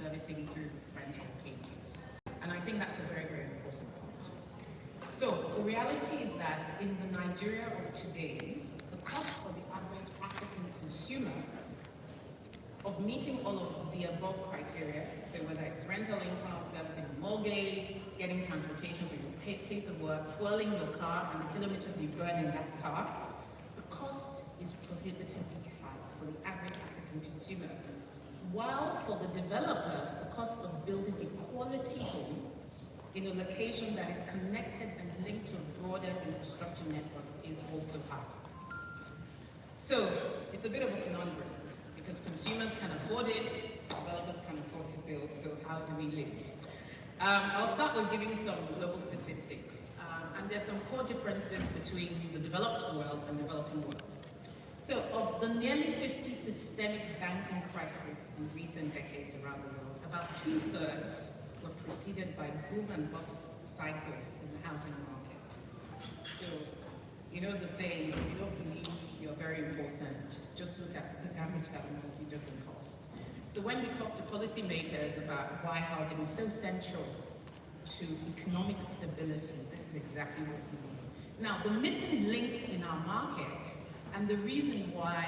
servicing through rental payments. And I think that's a very, very important point. So the reality is that in the Nigeria of today, the cost for the average African consumer of meeting all of the above criteria, so whether it's rental income, servicing a mortgage, getting transportation for your place of work, fueling your car, and the kilometers you burn in that car, the cost is prohibitively high for the average African consumer. While for the developer, the cost of building a quality home in a location that is connected and linked to a broader infrastructure network is also high. So it's a bit of a conundrum because consumers can afford it, developers can afford to build, so how do we live? I'll start with giving some global statistics. And there's some core differences between the developed world and developing world. So of the nearly 50 systemic banking crises in recent decades around the world, about 2/3 were preceded by boom and bust cycles in the housing market. So, you know the saying, if you don't believe you're very important, just look at the damage that mosquito can cause. So when we talk to policymakers about why housing is so central to economic stability, this is exactly what we mean. Now, the missing link in our market and the reason why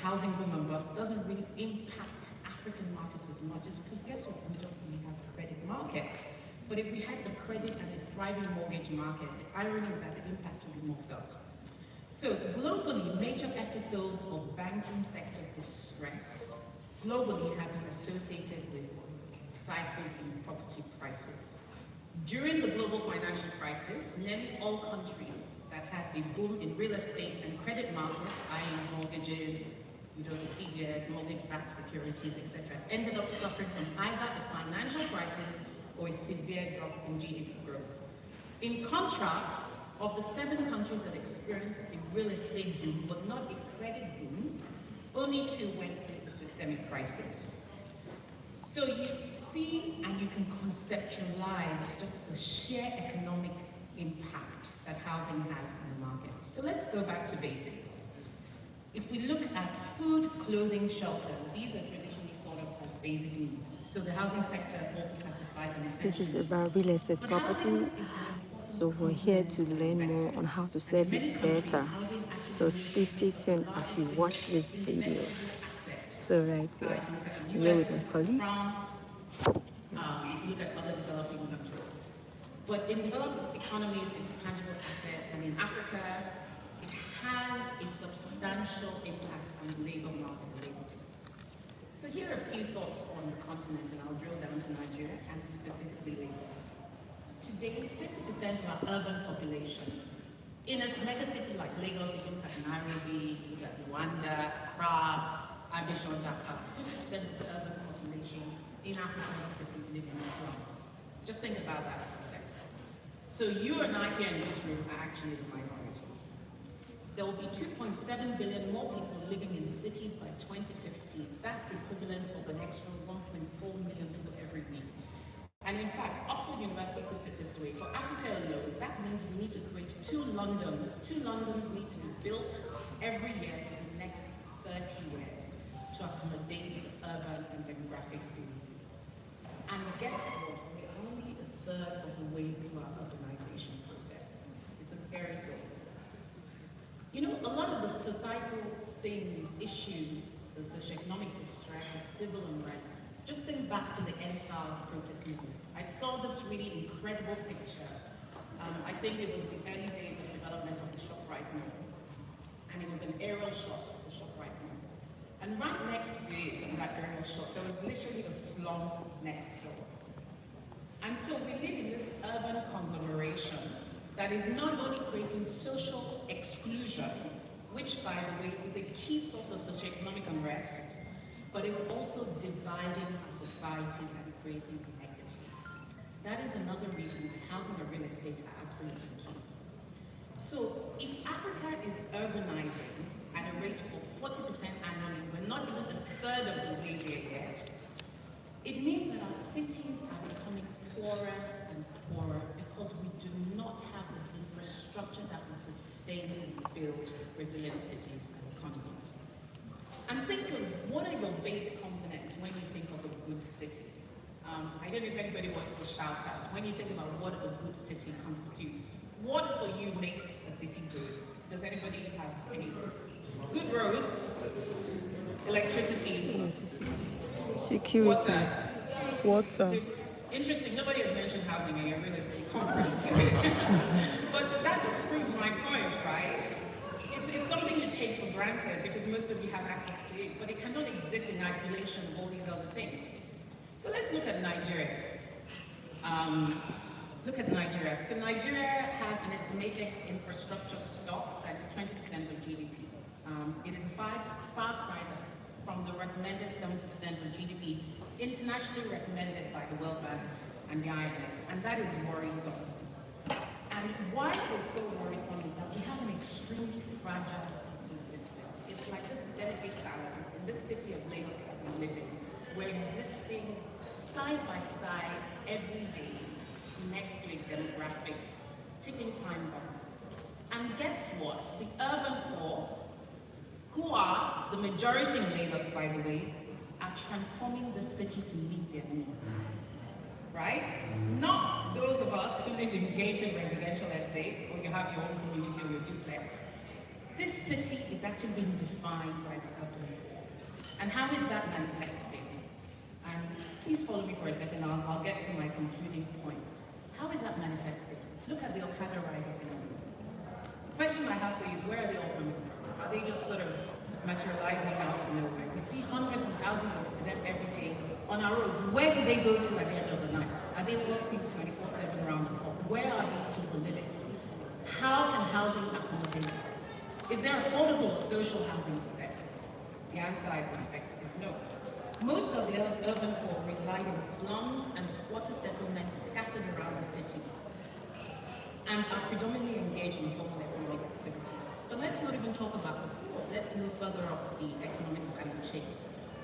housing boom and bust doesn't really impact African markets as much is because guess what? We don't really have a credit market. But if we had the credit and a thriving mortgage market, the irony is that the impact would be more felt. So globally, major episodes of banking sector distress globally have been associated with cycles in property prices. During the global financial crisis, nearly all countries that had a boom in real estate and credit markets, i.e. mortgages, the CDS, mortgage-backed securities, etc., ended up suffering from either a financial crisis or a severe drop in GDP growth. In contrast, of the 7 countries that experienced a real estate boom, but not a credit boom, only 2 went through a systemic crisis. So you see and you can conceptualize just the sheer economic impact that housing has on the market. So let's go back to basics. If we look at food, clothing, shelter, these are traditionally thought of as basic needs. So the housing sector also satisfies an essential This is about real estate property. So we're here to learn more on how to serve it better. So please stay tuned as you watch this video. So right here with my colleague. If you look at other developing countries. But in developed economies, it's a tangible asset, and in Africa, it has a substantial impact on the labor market and labor demand. So here are a few thoughts on the continent, and I'll drill down to Nigeria and specifically Lagos. Today, 50% of our urban population, in a mega city like Lagos, if you look at Nairobi, you look at Rwanda, Accra, Abidjan, Dakar, 50% of the urban population in African cities live in slums. Just think about that for a second. So you and I here in this room are actually the minority. There will be 2.7 billion more people living in cities by 2050. That's the equivalent of an extra 1.4 million people every week. And in fact, Oxford University puts it this way: for Africa alone, that means we need to create 2 Londons. 2 Londons need to be built every year for the next 30 years to accommodate the urban and demographic boom. And guess what? We're only a third of the way through our urbanization process. It's a scary thought. A lot of the societal things, issues, the socioeconomic distress, the civil unrest, just think back to the NSARS protest movement. I saw this really incredible picture. I think it was the early days of development of the ShopRite Mall. And it was an aerial shot of the ShopRite Mall. And right next to it, in that aerial shot, there was literally a slum next door. And so we live in this urban conglomeration that is not only creating social exclusion, which, by the way, is a key source of socioeconomic unrest, but is also dividing our society and creating inequity. That is another reason that housing and real estate are absolutely key. So if Africa is urbanizing at a rate of 40% annually, we're not even a third of the way there yet, it means that our cities are becoming poorer and poorer because we do not have the infrastructure that will sustain and build resilient cities and economies. And think of what are your basic components when you think of a good city. I don't know if anybody wants to shout out. When you think about what a good city constitutes, what for you makes a city good? Does anybody have any? Good roads, electricity, Security. Water. So, interesting, nobody has mentioned housing in your real estate conference. But that just proves my point, right? It's something you take for granted because most of you have access to it, but it cannot exist in isolation of all these other things. So let's look at Nigeria. Look at Nigeria. So Nigeria has an estimated infrastructure stock that is 20% of GDP. It is a far cry from the recommended 70% of GDP, internationally recommended by the World Bank and the IMF, and that is worrisome. And why it is so worrisome is that we have an extremely fragile ecosystem. It's like this delicate balance in this city of Lagos that we live in. We're existing side by side every day next to a demographic ticking time bomb. And guess what? The urban poor, who are the majority in Lagos, by the way, are transforming the city to meet their needs. Right? Not those of us who live in gated residential estates or you have your own community or your duplex. This city is actually being defined by the urban poor. And how is that manifesting? And please follow me for a second, I'll get to my concluding points. How is that manifesting? Look at the Okada rider phenomenon. The question I have for you is, where are they all coming from? Are they just sort of materializing out of nowhere? We see hundreds and thousands of them every day on our roads. Where do they go to at the end of the night? Are they working 24/7 around the clock? Where are these people living? How can housing accommodate them? Is there affordable social housing for them? The answer, I suspect, is no. Most of the urban poor reside in slums and squatter settlements scattered around the city and are predominantly engaged in formal economic activity. But let's not even talk about the poor. Let's move further up the economic value chain.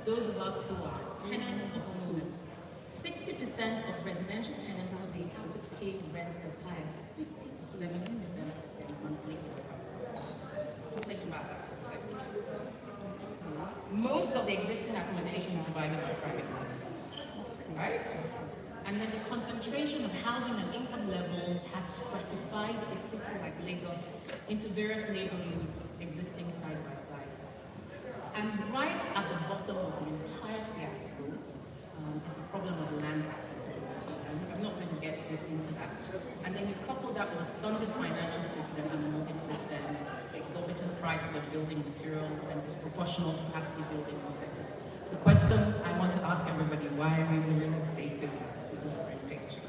Those of us who are tenants or homeowners, 60% of residential tenants will be able to pay rent as high as 50 to 70% of their monthly income. Just think about that for a second. Most of the existing accommodation is provided by private landlords, right? And then the concentration of housing and income levels has stratified a city like Lagos into various neighborhoods existing side by side. And right at the bottom of the entire fiasco is the problem of land accessibility. And I'm not going to get into that. And then you couple that with a stunted financial system and the mortgage system, exorbitant prices of building materials, and disproportional capacity building, etc. The question I want to ask everybody, why are we in the real estate business with this great picture?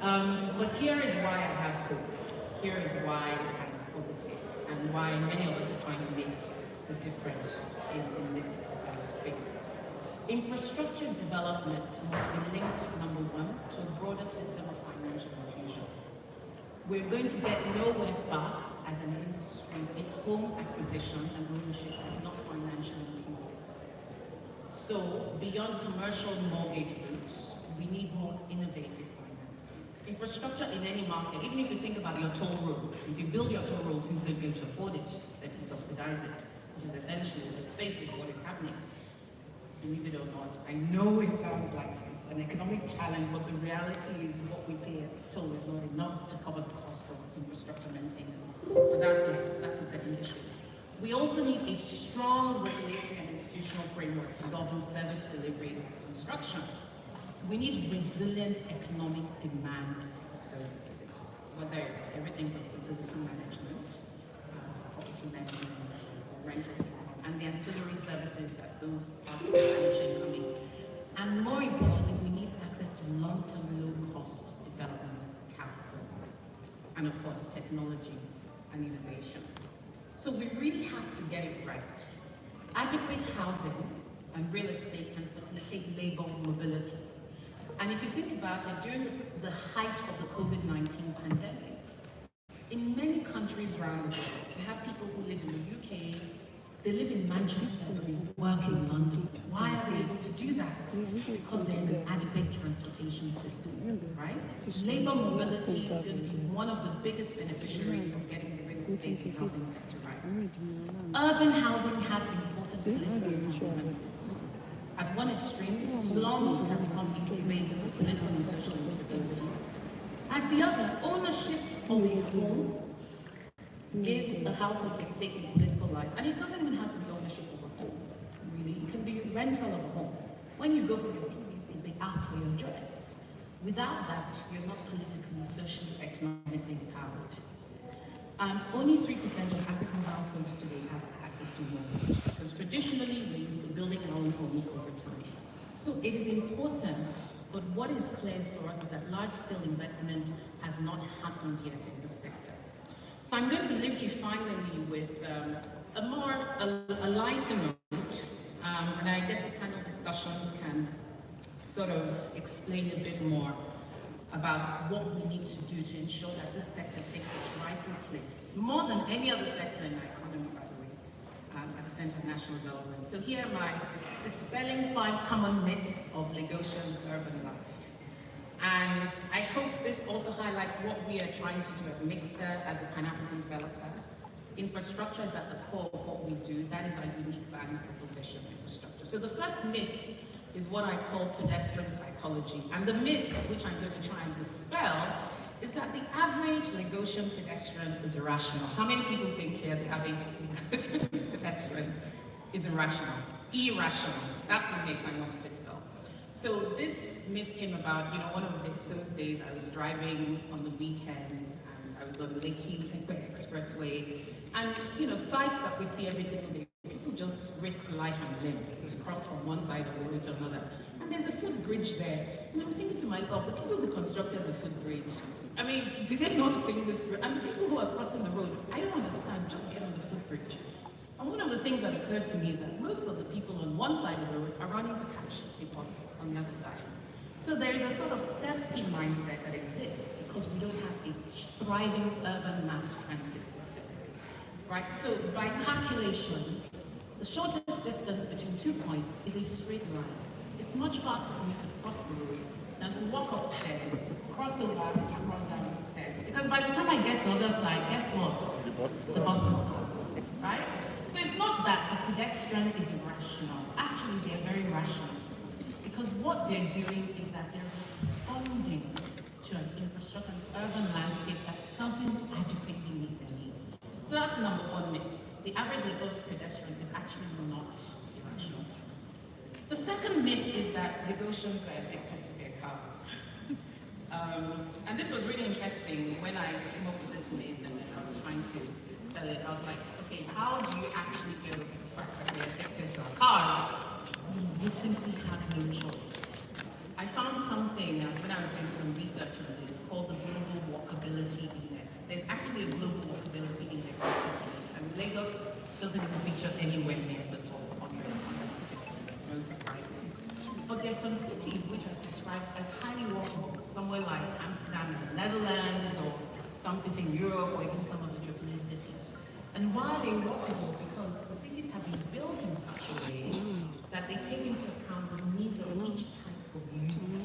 But here is why I have hope. Here is why I'm positive, and why many of us are trying to make the difference in this space. Infrastructure development must be linked, number one, to a broader system of financial inclusion. We're going to get nowhere fast as an industry if home acquisition and ownership is not financially inclusive. So, beyond commercial mortgage routes, we need more innovative financing. Infrastructure in any market, even if you think about your toll roads, if you build your toll roads, who's going to be able to afford it? Except you subsidize it, which is essentially, let's face it, what is happening. Believe it or not, I know it sounds like it's an economic challenge, but the reality is what we pay at toll is not enough to cover the cost of infrastructure maintenance. But that's a second issue. We also need a strong regulatory and institutional framework to govern service delivery and construction. We need resilient economic demand for services, whether it's everything from facility management to property management or rental, and the ancillary services that those parts of the value chain come in. And more importantly, we need access to long-term, low-cost development capital, and of course, technology and innovation. So we really have to get it right. Adequate housing and real estate can facilitate labor mobility. And if you think about it, during the height of the COVID-19 pandemic, in many countries around the world, you have people who live in the UK, they live in Manchester, they work in London. Why are they able to do that? Because there's an adequate transportation system, right? Labor mobility is going to be one of the biggest beneficiaries of getting the real estate and housing sector right. Urban housing has important political consequences. At one extreme, slums can become debate into political and social instability. At the other, ownership of a home gives the household a stake in political life. And it doesn't even have to be ownership of a home, really. It can be rental of a home. When you go for your PVC, they ask for your address. Without that, you're not politically, socially, economically empowered. Only 3% of African households today have access to mortgage, because traditionally we're used to building our own homes over time. So it is important, but what is clear for us is that large-scale investment has not happened yet in this sector. So I'm going to leave you finally with a lighter note, and I guess the panel discussions can sort of explain a bit more about what we need to do to ensure that this sector takes its rightful place, more than any other sector in our economy, by the way, at the Center of National Development. So here am I dispelling 5 common myths of Lagosians' urban life. And I hope this also highlights what we are trying to do at Mixter as a Pan-African developer. Infrastructure is at the core of what we do. That is our unique value proposition, infrastructure. So the first myth is what I call pedestrian psychology. And the myth, which I'm going to try and dispel, is that the average Lagosian pedestrian is irrational. How many people think here the average Lagosian pedestrian is irrational? Irrational. That's the myth I want to dispel. So this myth came about, one of those days I was driving on the weekends and I was on the Lekki Lagos Expressway, and sites that we see every single day, people just risk life and limb to cross from one side of the road to another. And there's a footbridge there. And I'm thinking to myself, the people who constructed the footbridge, I mean, did they not think this through? And the people who are crossing the road, I don't understand, just get on the footbridge. And one of the things that occurred to me is that most of the people on one side of the road are running to catch the bus on the other side. So there is a sort of scarcity mindset that exists because we don't have a thriving urban mass transit system. Right? So by calculations, the shortest distance between 2 points is a straight line. It's much faster for me to cross the road than to walk upstairs, cross over, and run down the stairs. Because by the time I get to the other side, guess what? The bus is gone. Right? So it's not that the pedestrian is irrational. Actually, they're very rational. Because what they're doing is that they're responding to an infrastructure, an urban landscape that doesn't adequately meet their needs. So that's number one myth. The average Lagos pedestrian is actually not irrational. The second myth is that Lagosians are addicted to their cars. And this was really interesting when I came up with this myth and I was trying to dispel it. I was like, okay, how do you actually deal with the fact that we're addicted to our cars? We simply have no choice. I found something when I was doing some research on this called the Global Walkability Index. There's actually a Global Walkability Index in cities, and Lagos doesn't even feature anywhere near the top 150, no surprises. But there's some cities which are described as highly walkable, somewhere like Amsterdam in the Netherlands, or some city in Europe, or even some of the AAA cities. And why are they walkable? Because the cities have been built in such a way that they take into account the needs of each type of user.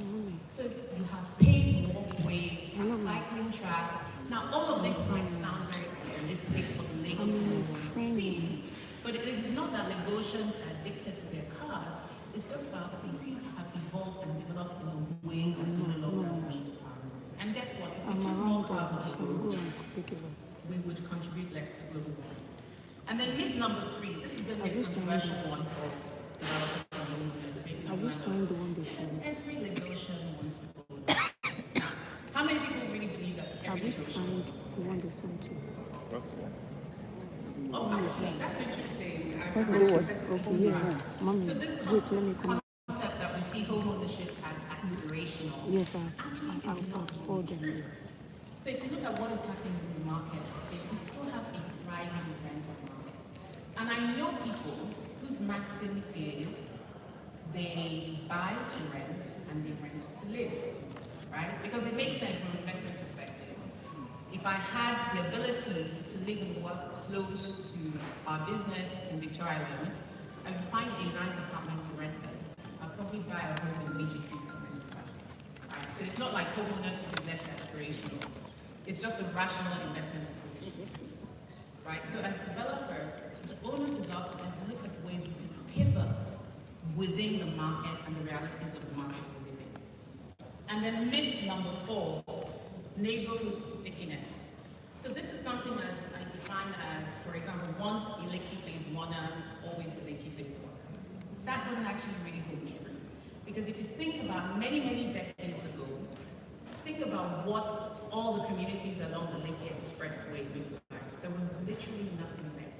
So if you have paved walkways, you have cycling tracks. Now all of this might sound very realistic for the Lagos people to see, but it is not that Lagosians are addicted to their cars. It's just about cities have evolved and developed in a way that no longer meet our needs. And guess what? If we took more cars on the road, we would contribute less to global warming. And then myth number 3, this is going to be a controversial one for developers and movements. Have you signed the one they signed? Every Lagosian wants to go there. Now, how many people really believe that every Lagosian wants to go there? The one they signed to? That's the one. Oh, actually, that's interesting. So this concept that we see home ownership as aspirational, actually is not true. So if you look at what is happening in the market today, we still have a thriving rental market. And I know people whose maxim is they buy to rent and they rent to live, right? Because it makes sense from an investment perspective. If I had the ability to live and work close to our business in Victoria Island, I would find a nice apartment to rent them. I'll probably buy a home in BGC and rent first. Right? So it's not like homeownership is less aspirational. It's just a rational investment proposition. Right? So as developers, the onus is us as we look at ways we can pivot within the market and the realities of the market we live in. And then myth number 4, neighborhood stickiness. So this is something as I define as, for example, once a Lekki phase 1er, always a Lekki phase 1. That doesn't actually really hold true. Because if you think about many, many decades ago, think about what all the communities along the Lekki Expressway looked like. There was literally nothing there.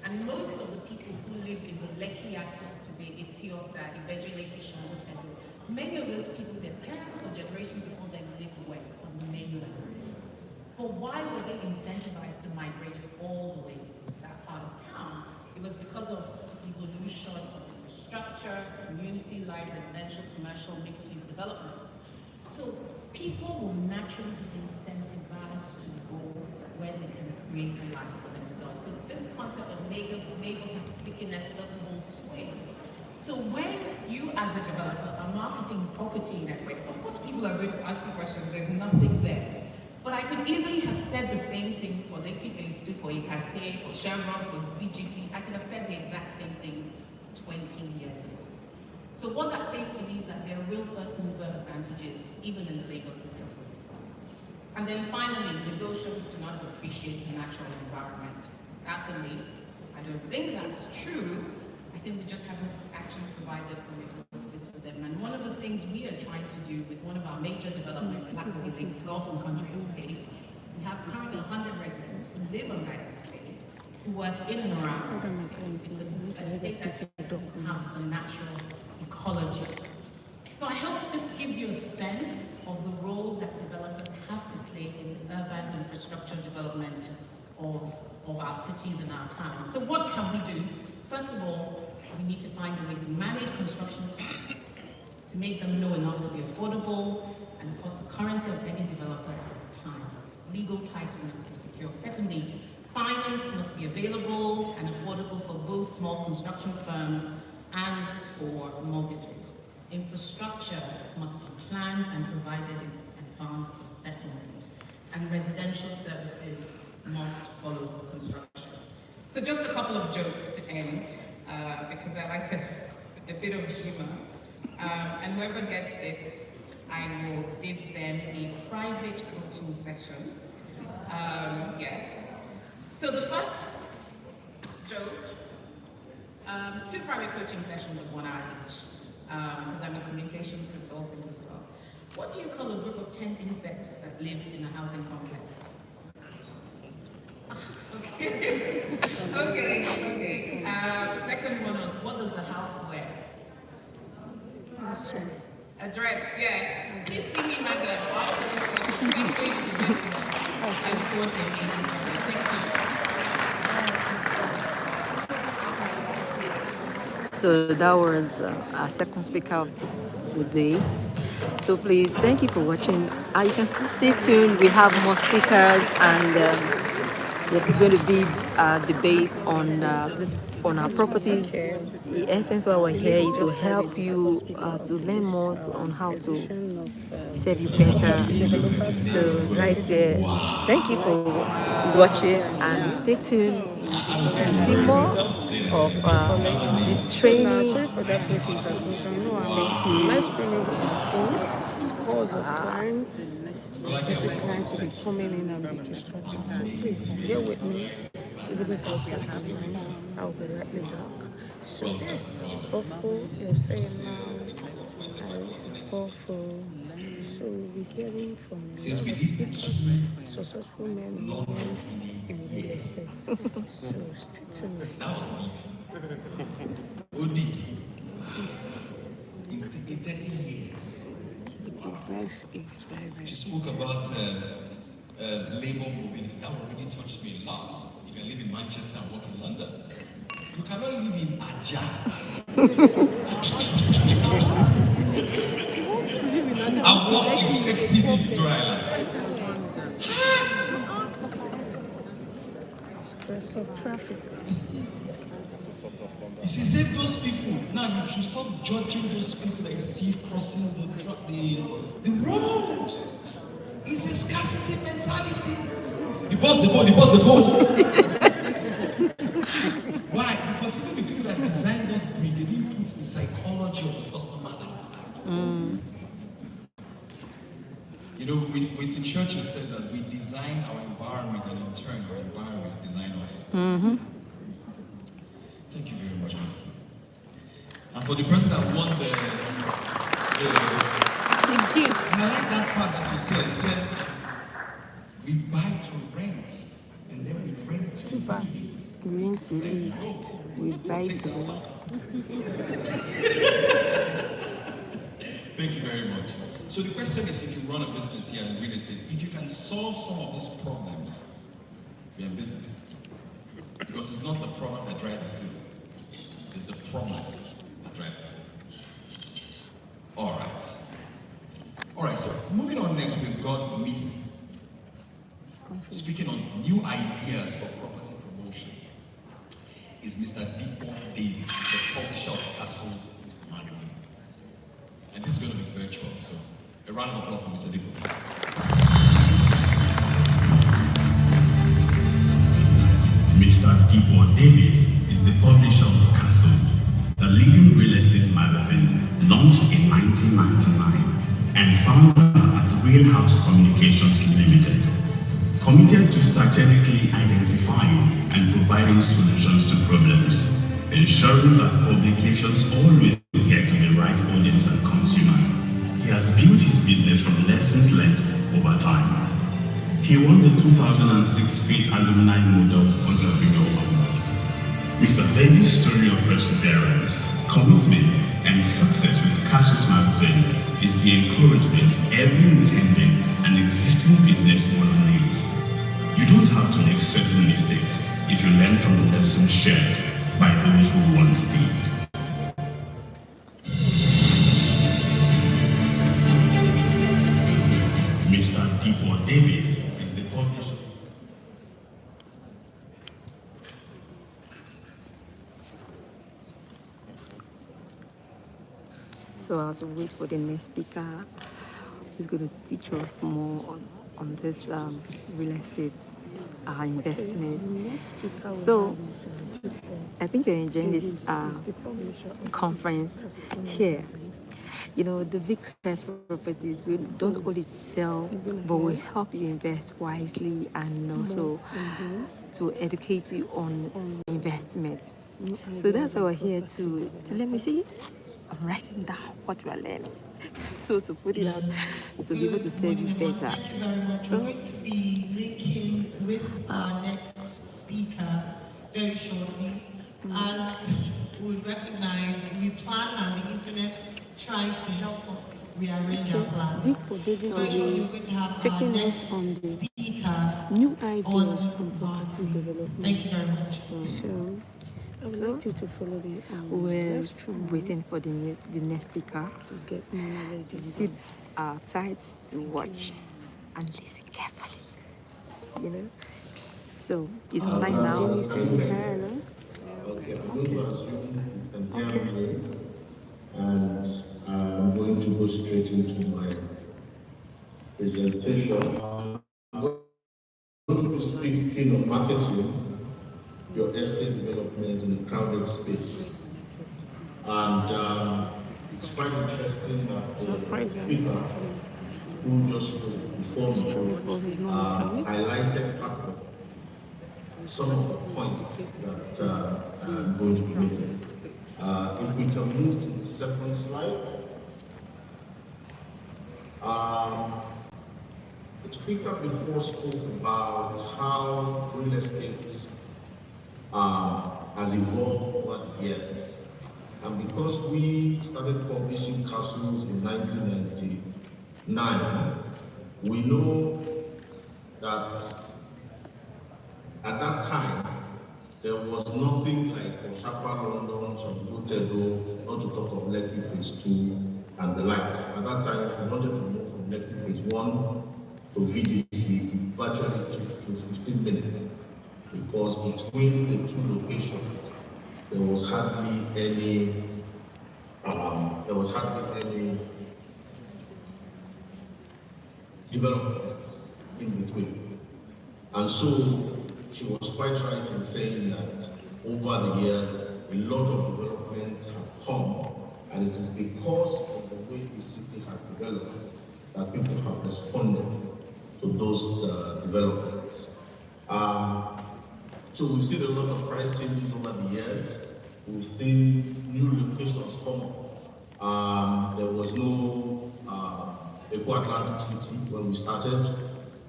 And most of the people who live in the Lekki axis today, Etiosa, Ibeju Lekki, Shangotedo, many of those people, their parents or generations before them lived where? On the mainland. But why were they incentivized to migrate all the way to that part of town? It was because of evolution of infrastructure, community-like, residential, commercial, mixed-use developments. So people will naturally be incentivized to go where they can create a life for themselves. So this concept of neighborhood stickiness doesn't hold sway. So when you as a developer are marketing property in that way, of course people are going to ask you questions, there's nothing there. But I could easily have said the same thing for Lekki Phase 2, for Ikate, for Shamrock, for VGC. I could have said the exact same thing 20 years ago. So what that says to me is that there are real first mover advantages, even in the Lagos metropolis. And then finally, negotiations do not appreciate the natural environment. That's a myth. I don't think that's true. I think we just haven't actually provided the resources for them. And one of the things we are trying to do with one of our major developments, Lekki Lagos Golf and Country Estate, we have currently 100 residents who live on that estate, who work in and around that estate. It's a state that encompasses the natural ecology. So I hope this gives you a sense of the role that developers have to play in the urban infrastructure development of our cities and our towns. So what can we do? First of all, we need to find a way to manage construction costs, to make them low enough to be affordable, and of course the currency of any developer is time. Legal title must be secure. Secondly, finance must be available and affordable for both small construction firms and for mortgages. Infrastructure must be planned and provided in advance of settlement, and residential services must follow construction. So just a couple of jokes to end, because I like a bit of humor. And whoever gets this, I will give them a private coaching session. Yes. So the first joke, 2 private coaching sessions of 1 hour each, because I'm a communications consultant as well. What do you call a group of 10 insects that live in a housing complex? Okay. Okay. Second one was, what does the house wear? A dress, yes. Please see me, madam. Thanks, ladies and gentlemen. I look forward to engaging with you. Thank you. So that was our second speaker of the day. So please, thank you for watching. You can still stay tuned. We have more speakers, and there's going to be a debate on our properties. The essence why we're here is to help you to learn more on how to serve you better. So right there, thank you for watching, and stay tuned to see more of this training. Live streaming on my phone, calls of clients, prospective clients will be coming in and be distracting. So please bear with me, even if I start happening, I'll be right back. So this awful, you're saying now, this is awful. So we'll be hearing from a lot of speakers, successful men and women in real estate. So stay tuned. In 30 years. The business is very She spoke about labor mobility. That already touched me a lot. You can live in Manchester and work in London. You cannot live in Aja. And work effectively in Dry stress of traffic. She said those people, now you should stop judging those people that you see crossing the road. It's a scarcity mentality. The boss, the goal. Why? Because even the people that designed those bridges, they didn't put the psychology of the customer. You know, Winston Churchill said that we design our environment, and in turn, our environment design us. Mm-hmm. Thank you very much, man. And for the person that won the gift, I like that part that you said. You said, we buy to rent, and then we rent to Super. Rent to eat. We buy to rent. Thank you very much. So the question is, if you run a business here in real estate, if you can solve some of these problems, you're in business. Because it's not the product that drives the sale, it's the product that drives the sale. All right, so moving on next, we've got Miss. Speaking on new ideas for property promotion, is Mr. Deepo Davis, the publisher of Castles magazine. And this is going to be virtual, so a round of applause for Mr. Deepo. Mr. Deepo Davis is the publisher of Castle, the leading real estate magazine launched in 1999 and founder at Real House Communications Limited. Committed to strategically identifying and providing solutions to problems, ensuring that publications always get to the right audience and consumers. He has built his business from lessons learned over time. He won the 2006 FIT Alumni Model Entrepreneur Award. Mr. Davis' story of perseverance, commitment, and success with Castles magazine is the encouragement every intending and existing business owner needs. You don't have to make certain mistakes if you learn from the lessons shared by those who once did. Mr. Deepo Davis is the publisher. So as we wait for the next speaker, who's going to teach us more on this real estate investment. So I think you're enjoying this conference here. You know, the big properties, we don't only sell, but we help you invest wisely and also to educate you on investment. So that's why we're here to let me see. I'm writing down what we are learning. So to put it out, to be able to serve you better. Thank you very much. So, we're going to be linking with our next speaker very shortly. As we recognize, we plan and the internet tries to help us rearrange our plans. Very shortly, we're going to have our next speaker new ideas on on property development. Thank you very much. So I would like you to follow me. we're waiting for the next speaker. to get more knowledge on Sit this. tight to watch and listen carefully. You know? So it's online now. Jenny saying hello. Okay, I'm going to assume you can hear me, and I'm going to go straight into my presentation. I'm going to speak on marketing your estate development in a crowded space. And it's quite interesting that the speaker who just spoke before me highlighted part of some of the points that I'm going to be making. If we can move to the second slide. The speaker before spoke about how real estate has evolved over the years. And because we started publishing Castles in 1999, we know that at that time, there was nothing like Oshapa London, Chambutego, not to talk of Lekki Phase 2 and the likes. At that time, if you wanted to move from Lekki Phase 1 to VDC, it virtually took 15 minutes, because between the two locations, there was hardly any developments in between. And so she was quite right in saying that over the years, a lot of developments have come, and it is because of the way the city has developed that people have responded to those developments. So we've seen a lot of price changes over the years. We've seen new locations come up. There was no Eco Atlantic City when we started.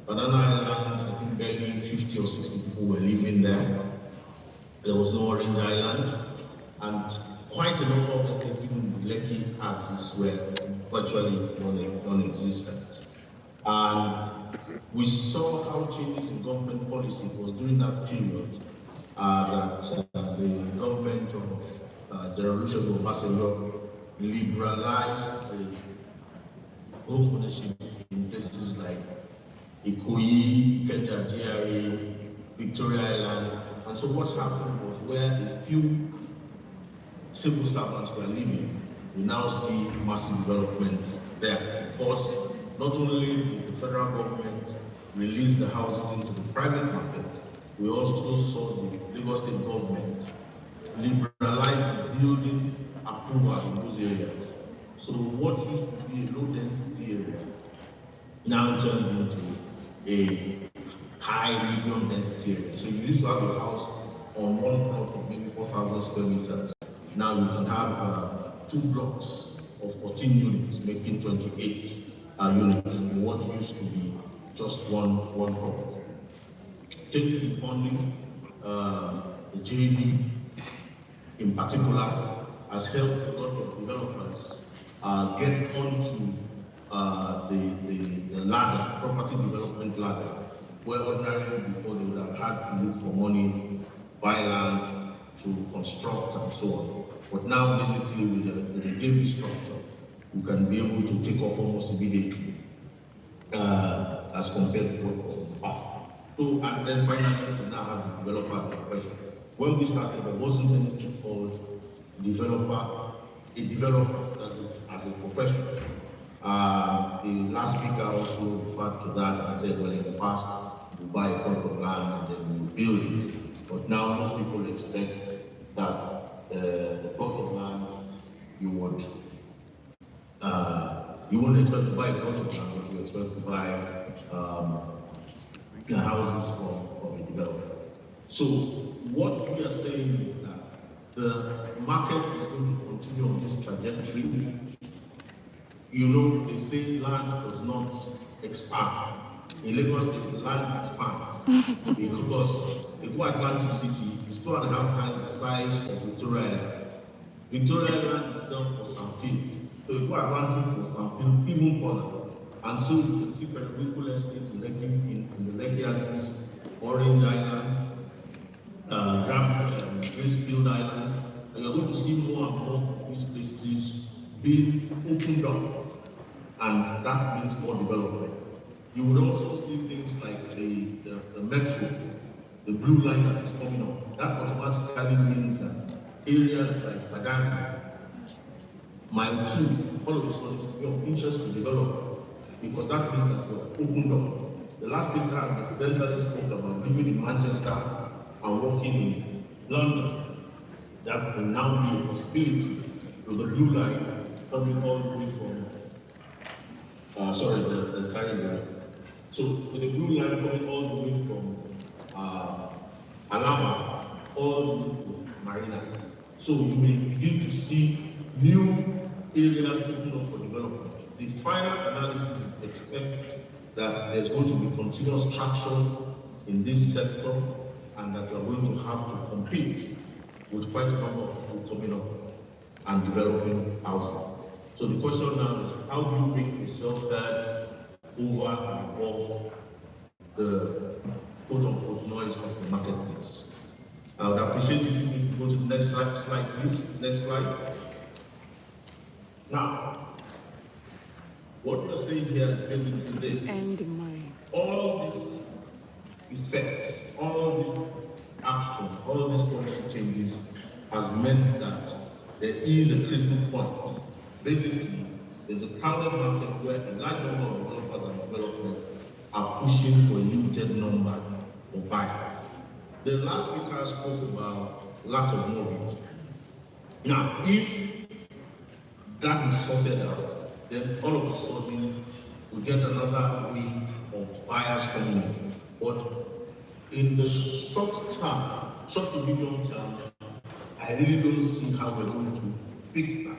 Banana Island, I think barely 50 or 60 people were living there. There was no Orange Island, and quite a number of estates, even the Lekki axis, were virtually non-existent. And we saw how changes in government policy was during that period that the government of General Olusegun Obasanjo liberalized the home ownership in places like Ikoyi, Keja GRA, Victoria Island. And so what happened was where a few civil servants were living, we now see massive developments there. Of course, not only did the federal government release the houses into the private market, we also saw the Lagos State government liberalize the building approval in those areas. So what used to be a low-density area now turned into a high medium density area. So you used to have a house on one plot of maybe 4,000 square meters. Now you can have 2 blocks of 14 units, making 28 units in what used to be just one property. Changes in funding, the JV in particular, has helped a lot of developers get onto the ladder, property development ladder, where ordinarily before they would have had to look for money, buy land, to construct and so on. But now basically with the JV structure, you can be able to take off almost immediately as compared to what was in the past. So, and then finally, we now have the developer profession. When we started, there wasn't anything called a developer as a profession. The last speaker also referred to that and said, well, in the past, you buy a plot of land and then you build it. But now most people expect that the plot of land you wouldn't expect to buy a plot of land, but you expect to buy the houses from a developer. So what we are saying is that the market is going to continue on this trajectory. You know, they say land does not expand. In Lagos, the land expands because the Atlantic City is 2.5 times the size of Victoria Island. Victoria Island itself was unfilled. So the Atlantic was unfilled, even further. And so you can see perpendicular estates in the Lekki axis, Orange Island, Gracefield Island, and you're going to see more and more of these places being opened up, and that means more development. You would also see things like the metro, the blue line that is coming up. That automatically means that areas like Badanga, Mile 2, all of this is to be of interest to developers, because that means that we're opened up. The last speaker accidentally spoke about living in Manchester and working in London. That will now be a possibility with the blue line coming all the way from, the Sari. So with the blue line coming all the way from Alama all the way to Marina. So you may begin to see new areas open up for development. The final analysis expects that there's going to be continuous traction in this sector, and that we're going to have to compete with quite a number of people coming up and developing houses. So the question now is, how do you make yourself heard over and above the quote-unquote noise of the marketplace? I would appreciate if you could go to the next slide, please. Next slide. Now, what we're saying here is today, all these effects, all these actions, all these policy changes has meant that there is a critical point. Basically, there's a crowded market where a large number of developers and developments are pushing for a limited number of buyers. The last speaker spoke about lack of mortgage. Now, if that is sorted out, then all of a sudden we get another week of buyers coming in. But in the short term, short to medium term, I really don't see how we're going to pick that.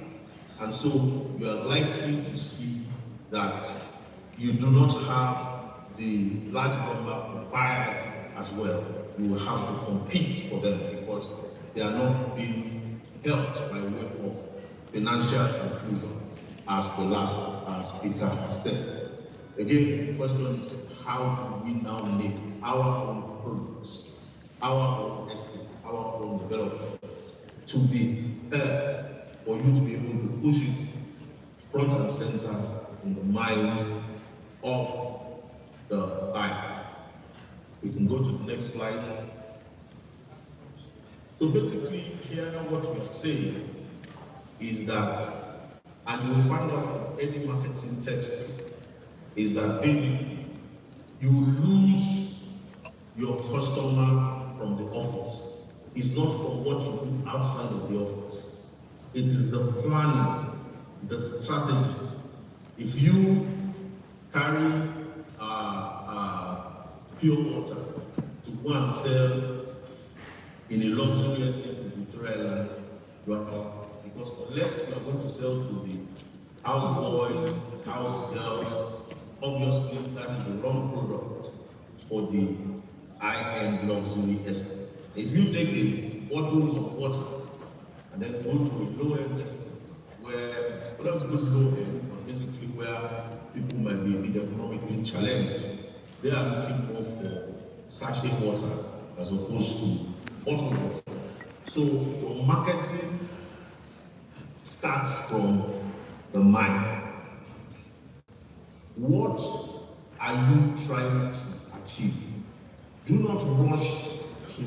And so you are likely to see that you do not have the large number of buyers as well. You will have to compete for them because they are not being helped by way of financial inclusion as the last speaker has said. Again, the question is how do we now make our own products, our own estate, our own development to be heard for you to be able to push it front and center in the mind of the buyer. We can go to the next slide. So basically here what we are saying is that, and you will find out from any marketing textbook, is that basically you lose your customer from the office. It's not from what you do outside of the office. It is the planning, the strategy. If you carry pure water to go and sell in a luxury estate in Victoria Island, you are not. Because unless you are going to sell to the house boys, house girls, obviously that is the wrong product for the high-end luxury estate. If you take a bottle of water and then go to a low-end estate, where not good low-end, but basically where people might be a bit economically challenged, they are looking more for sachet water as opposed to bottled water. So your marketing starts from the mind. What are you trying to achieve? Do not rush to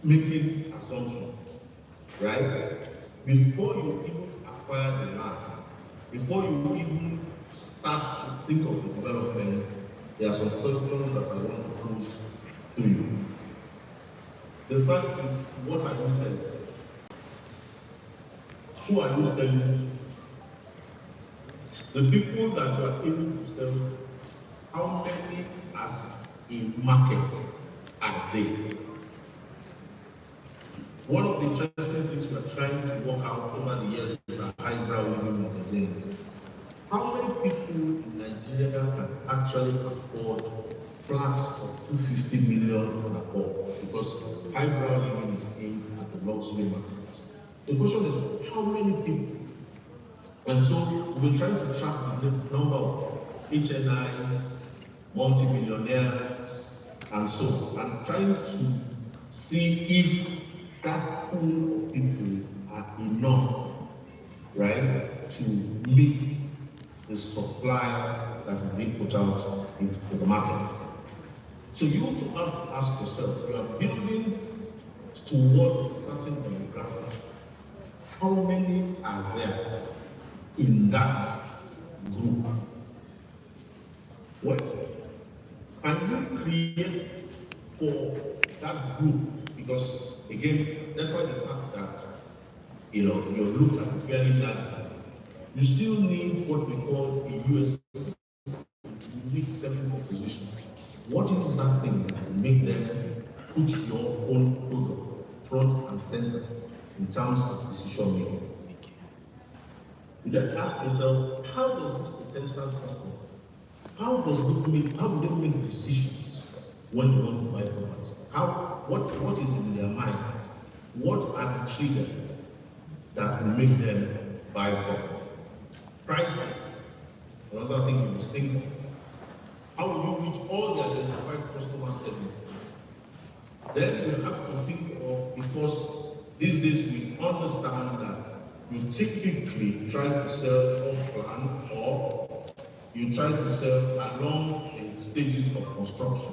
making assumptions, right? Before you even acquire the land, before you even start to think of the development, there are some questions that I want to pose to you. The first is, what are you selling? Who are you selling to? The people that you are able to sell to, how many as a market are they? One of the interesting things we are trying to work out over the years with our highbrow living magazines, how many people in Nigeria can actually afford flats of 250 million and above? Because highbrow living is aimed at the luxury market. The question is, how many people? And so we're trying to track the number of HNIs, multi-millionaires, and so on, and trying to see if that pool of people are enough, right, to meet the supply that is being put out into the market. So you have to ask yourself, you are building towards a certain demographic. How many are there in that group? What can you create for that group? Because again, that's why the fact that you're looked at very large. You still need what we call a US unique selling proposition. What is that thing that will make them put your own product front and center in terms of decision making? You just ask yourself, how does this potential customer, how do they make decisions when they want to buy property? What is in their mind? What are the triggers that will make them buy property? Price, another thing you must think of. How will you reach all the identified customer segments? Then you have to think of, because these days we understand that you typically try to sell off plan, or you try to sell along the stages of construction.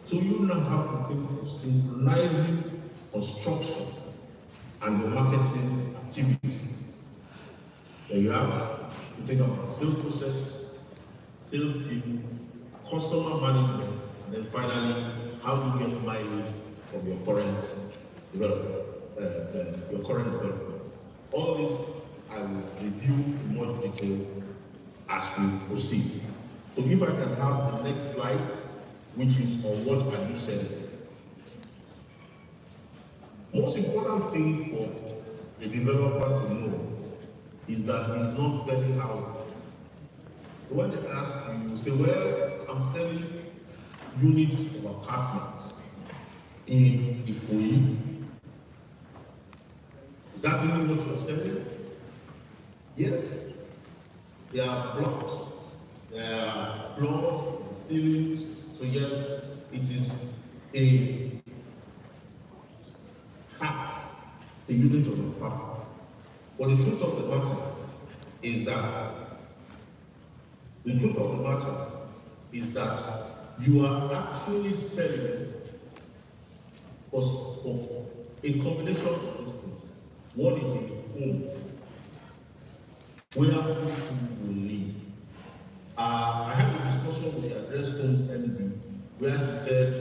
So you now have to think of synchronizing construction and your marketing activity. Then you have to think about sales process, sales people, customer management, and then finally, how do you get mileage from your current development, All this I will review in more detail as we proceed. So if I can have the next slide, which is on what are you selling? Most important thing for a developer to know is that he's not very hard. When they ask you, you say, well, I'm selling units of apartments in Ikoyi. Is that really what you're selling? Yes. There are blocks, there are floors, ceilings. So yes, it is a half a unit of apartment. But the truth of the matter is that you are actually selling for a combination of these things. One is a home where people will live. I had a discussion with the address homes MD where he said,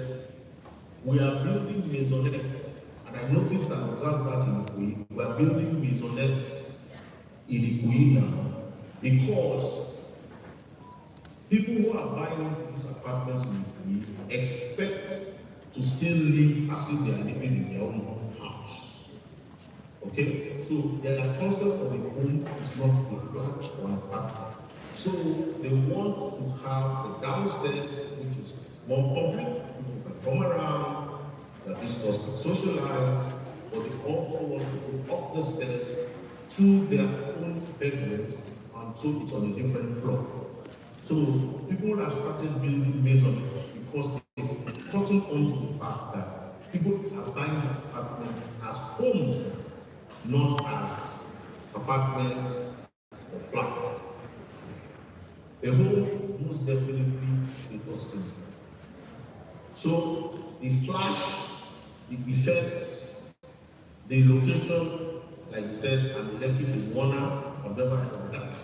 we are building maisonettes, and I noticed and observed that in Ikoyi. We are building maisonettes in Ikoyi now because people who are buying these apartments in Ikoyi expect to still live as if they are living in their own house. Okay? So their concept of a home is not a flat or an apartment. So they want to have the downstairs, which is more public, people can come around, the visitors can socialize, but they also want to go up the stairs to their own bedrooms, and so it's on a different floor. So people have started building maisonettes because they've gotten onto the fact that people are buying these apartments as homes, not as apartments or flats. The home is most definitely a symbol. So the flash, the effects, the location, like you said, and the Lekki is Warner. I've never heard of that.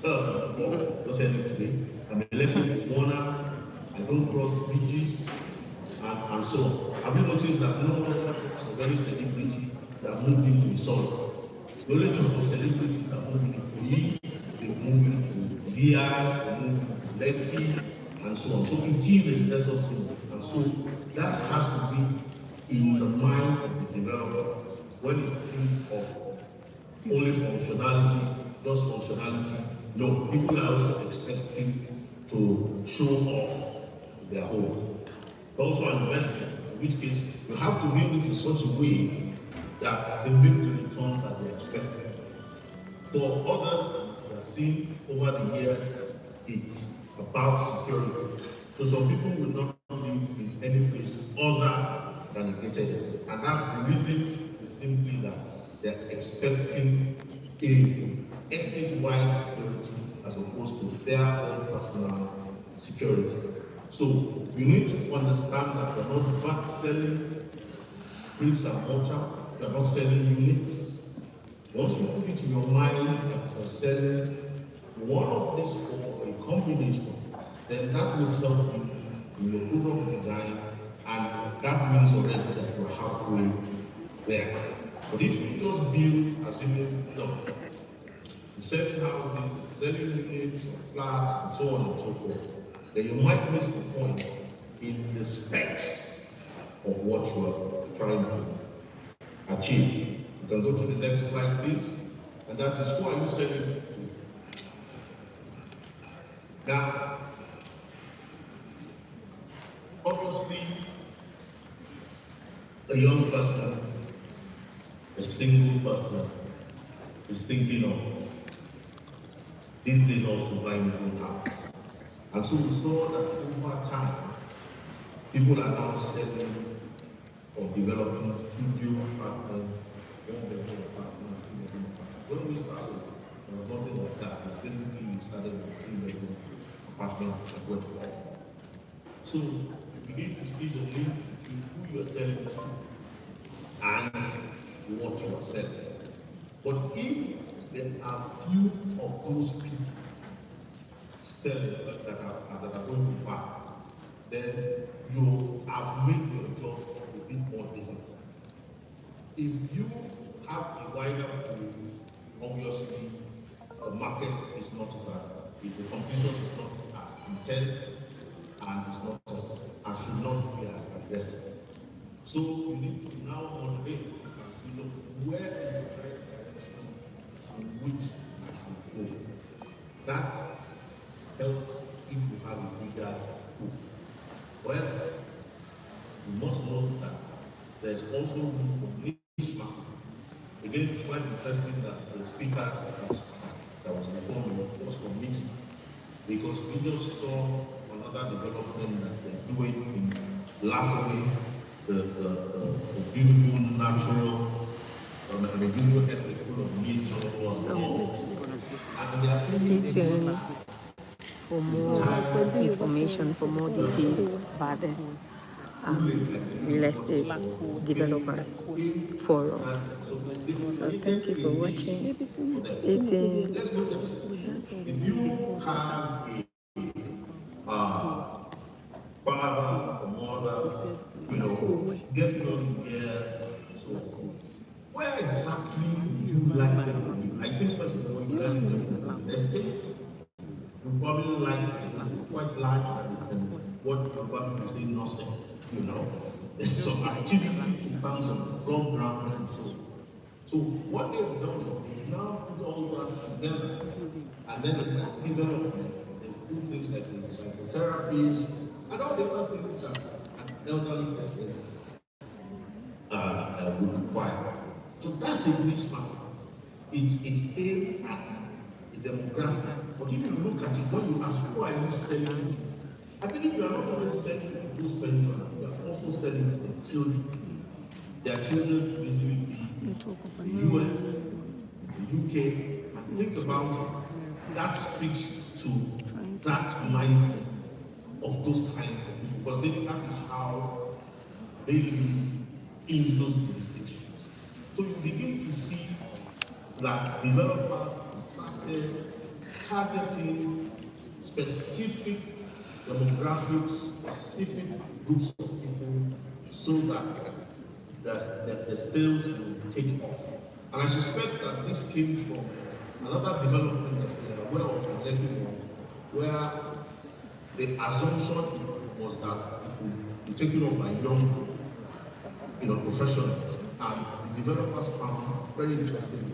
Don't say it today. I'm a Lekki is Warner. I don't cross bridges and so on. Have you noticed that no one is a very celebrity that moved into the soil? The only two celebrities that moved into Ikoyi, they moved into VI, they moved into Lekki, and so on. So it is a status symbol. And so that has to be in the mind of the developer when you think of only functionality, just functionality. No, people are also expecting to show off their home. It's also an investment, in which case you have to build it in such a way that they make the returns that they expect. For others, as we have seen over the years, it's about security. So some people will not live in any place other than a gated estate. And that the reason is simply that they're expecting a estate-wide security as opposed to their own personal security. So you need to understand that you're not back selling bricks and mortar, you're not selling units. Once you put it in your mind that you're selling one of these or a combination, then that will help you in your product design, and that means already that you're halfway there. But if you just build as you selling houses, selling units, flats, and so on and so forth, then you might miss the point in the specs of what you are trying to achieve. You can go to the next slide, please. And that is who are you selling to? Now, obviously, a young person, a single person, is thinking of this day not to buy his own house. And so we saw that over time, people are now selling or developing studio apartments, one-bedroom apartments, two-bedroom apartments. When we started, there was nothing like that. Basically, we started with three-bedroom apartments that went up. So you need to see the link between who you're selling to and what you are selling. But if there are few of those people selling that are going to buy, then you have made your job a bit more difficult. If you have a wider pool, obviously the market is not as if the competition is not as intense and is not as, and should not be as aggressive. So you need to now motivate and see, look, where is the right direction in which I should go. That helps if you have a bigger hope. However, you must note that there's also room for niche marketing. Again, it's quite interesting that the speaker that was before me was from mixed, because we just saw another development that they're doing in Lakaway, the beautiful natural, the beautiful estate full of nature. Stay tuned for more information, for more details about this real estate developers forum. So thank you for watching. Stay tuned. If you have a father or mother, getting on years, so where exactly would you like them to be? I think first of all, you like them to be estate. You probably like it quite large than what you probably say nothing, There's some activities in terms of golf ground and so on. So what they've done is they've now put all that together, and then the development, they've put things like the psychotherapies and all the other things that an elderly person would require. So that's a niche market. It's aimed at a demographic. But if you look at it, when you ask who are you selling to, I believe you are not only selling to those pensioners, you are also selling to their children. Their children usually be the US, the UK, and think about it. That speaks to that mindset of those kind of people, because that is how they live in those jurisdictions. So you begin to see that developers started targeting specific demographics, specific groups of people, so that the sales will take off. And I suspect that this came from another development that we are aware of in Lekki, where the assumption was that it would be taken up by young professionals. And the developers found very interesting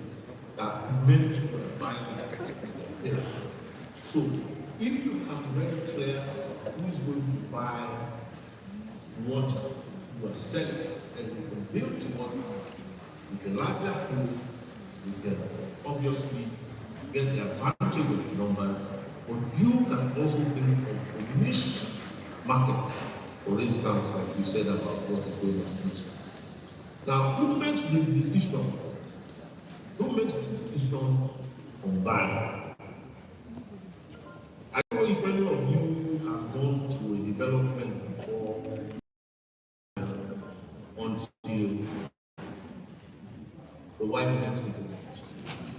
that many people are buying their parents. So if you can be very clear who is going to buy what you are selling, and you can build towards it with a larger pool, you can obviously get the advantage of the numbers, but you can also think of a niche market, for instance, like you said about what is going on next. Now, who makes the decision? Who makes the decision on buying? I don't know if any of you have gone to a development before until the white man's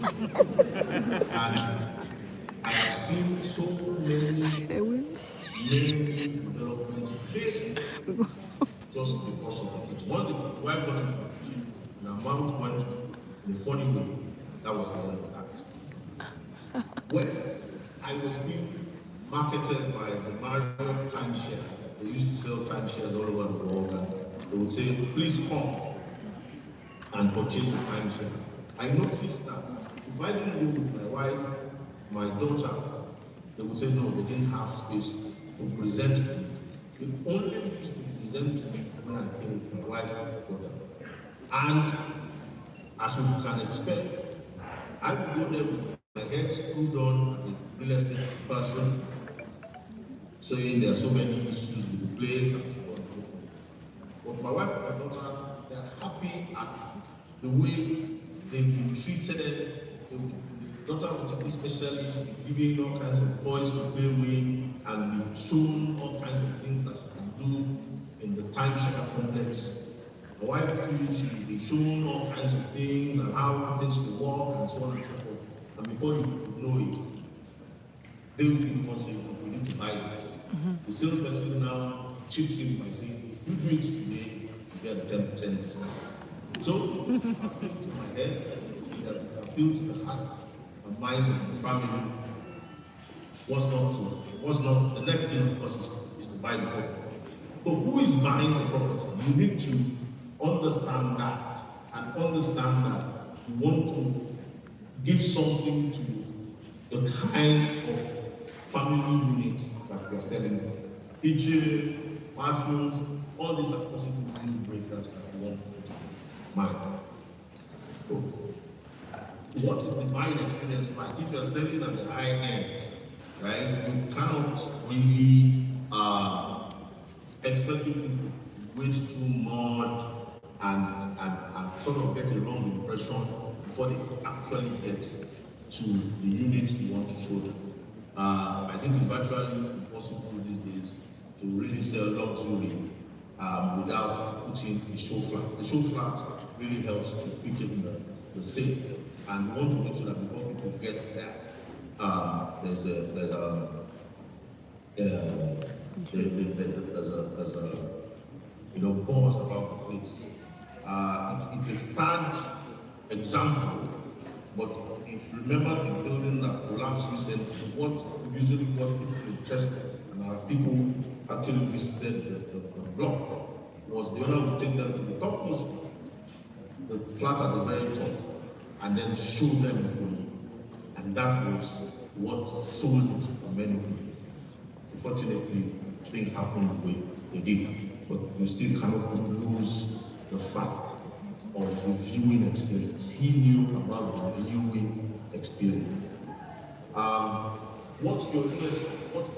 and I have seen so many developments fail just because of it. One the white man, the amount went in a funny way. That was the other tax. When I was being marketed by the Marriott timeshare, they used to sell timeshares all over the world, and they would say, please come and purchase the timeshare. I noticed that if I didn't go with my wife, my daughter, they would say no, they didn't have space to present to me. They only used to present to me when I came with my wife and my daughter. And as you can expect, I would go there with my head screwed on as a real estate person, saying there are so many issues with the place and so on and so forth. But my wife and my daughter, they are happy at the way they've been treated. The daughter was a specialist, giving all kinds of toys to play with, and be shown all kinds of things that she can do in the timeshare complex. My wife feels she'll be shown all kinds of things and how things will work and so on and so forth. And before you know it, they will be the ones saying, we need to buy this. The salesperson now chips in by saying, if you do it today, you get a 10% discount. So, appeal to my head, appeal to the hearts and minds of the family. the next thing, of course, is to buy the property. So who is buying the property? You need to understand that, and understand that you want to give something to the kind of family unit that we are telling you. Kitchen, bathrooms, all these are possible deal breakers that we want to mind. So, what is the buying experience like? If you're selling at the high end, right, you cannot really expect people to waste too much and sort of get a wrong impression before they actually get to the unit you want to show them. I think it's virtually impossible these days to really sell luxury without putting a show flat. The show flat really helps to quicken the sale, and we want to make sure that before people get there, there's a buzz about the place. It's a bad example, but if you remember the building that collapsed recently, what usually got people interested and people actually visited the block was the owner would take them to the topmost, the flat at the very top, and then show them the building. And that was what sold it for many people. Unfortunately, things happened the way they did, but you still cannot lose the fact of the viewing experience. He knew about the viewing experience. What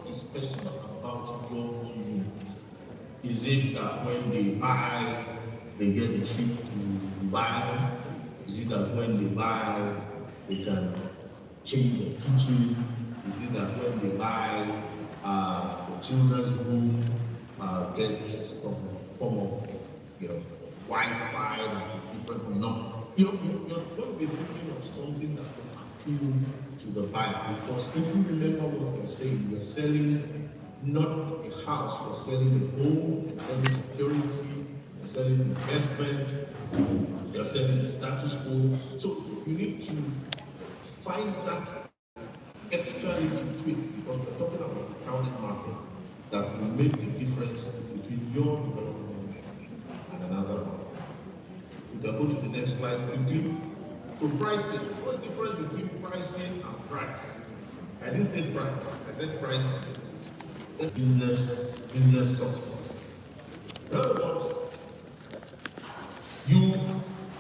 is special about your unit? Is it that when they buy, they get a trip to buy? Is it that when they buy, they can change the kitchen? Is it that when they buy, the children's room gets some form of, Wi-Fi that is different from now? You're going to be thinking of something that will appeal to the buyer, because if you remember what we're saying, we're selling not a house, we're selling a home, we're selling security, we're selling investment, we're selling the status quo. So you need to find that extra little tweak, because we're talking about the crowded market that will make the difference between your development and another one. We can go to the next slide quickly. So pricing, what's the difference between pricing and price? I didn't say price, I said price. Business talk. In other words, you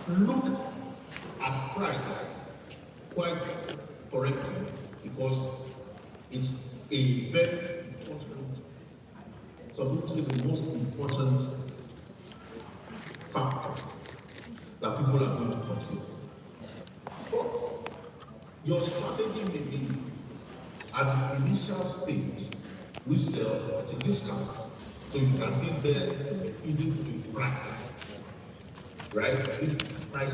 look at price quite correctly, because it's a very important, some people say the most important factor that people are going to consider. But your strategy may be, at the initial stage, we sell at a discount. So you can see there, easy to price. Right? This price,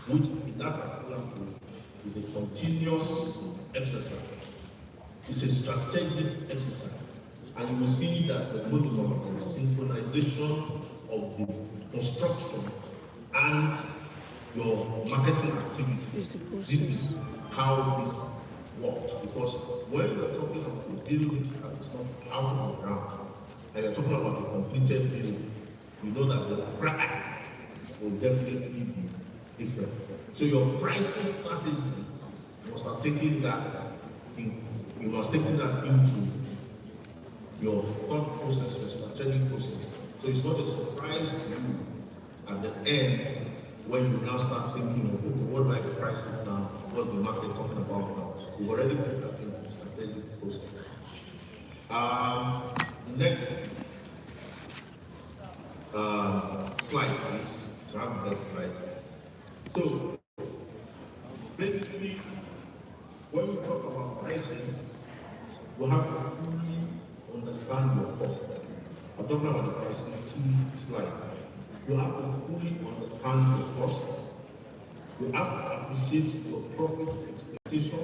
which in that particular case is a continuous exercise. It's a strategic exercise. And you will see that the most of the synchronization of the construction and your marketing activities. This is how this works. Because when you're talking about a building that is not out of the ground, and you're talking about a completed building, you know that the price will definitely be different. So your pricing strategy must have taken that in, you must take that into your thought process, your strategic process. So it's not a surprise to you at the end when you now start thinking of, okay, what might the prices now? What's the market talking about now? You've already put that in the strategic process. Next slide, please. So I have that slide. So basically, when we talk about pricing, you have to fully understand your cost. I'm talking about the pricing in 2 slides. You have to fully understand your cost. You have to appreciate your profit expectation,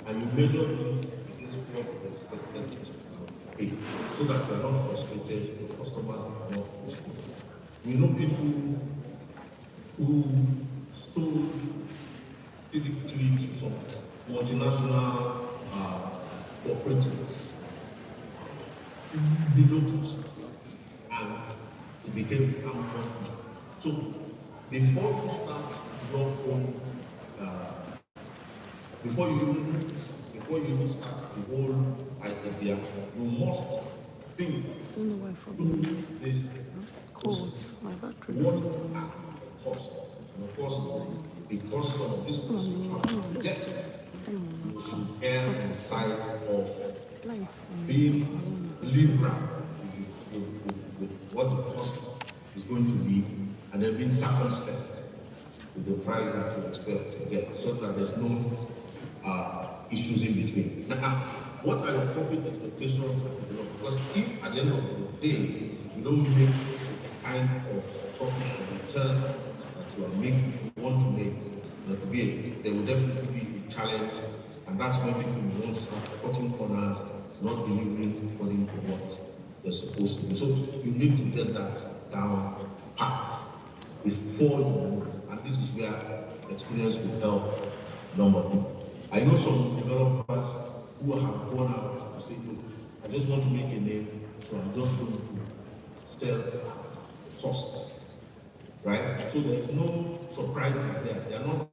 and you measure things against what you expected to pay, so that you are not frustrated, your customers are not frustrated. We know people who sold typically to some multinational cooperatives, the locals, and it became Amazon. So before you start your own, before you even start the whole idea, you must think through the what are the costs. And of course, because some of these costs have to get, you should err on the side of being liberal with what the cost is going to be, and then being circumspect with the price that you expect to get, so that there's no issues in between. Now, what are your profit expectations as a developer? Because if at the end of the day, you don't make the kind of profit or return that you are making, you want to make, there will definitely be a challenge, and that's when people won't start cutting corners, not delivering according to what they're supposed to do. So you need to get that down pat before you move, and this is where experience will help number people. I know some developers who have gone out to say, look, I just want to make a name, so I'm just going to sell at cost, right? So there's no surprises there. They are not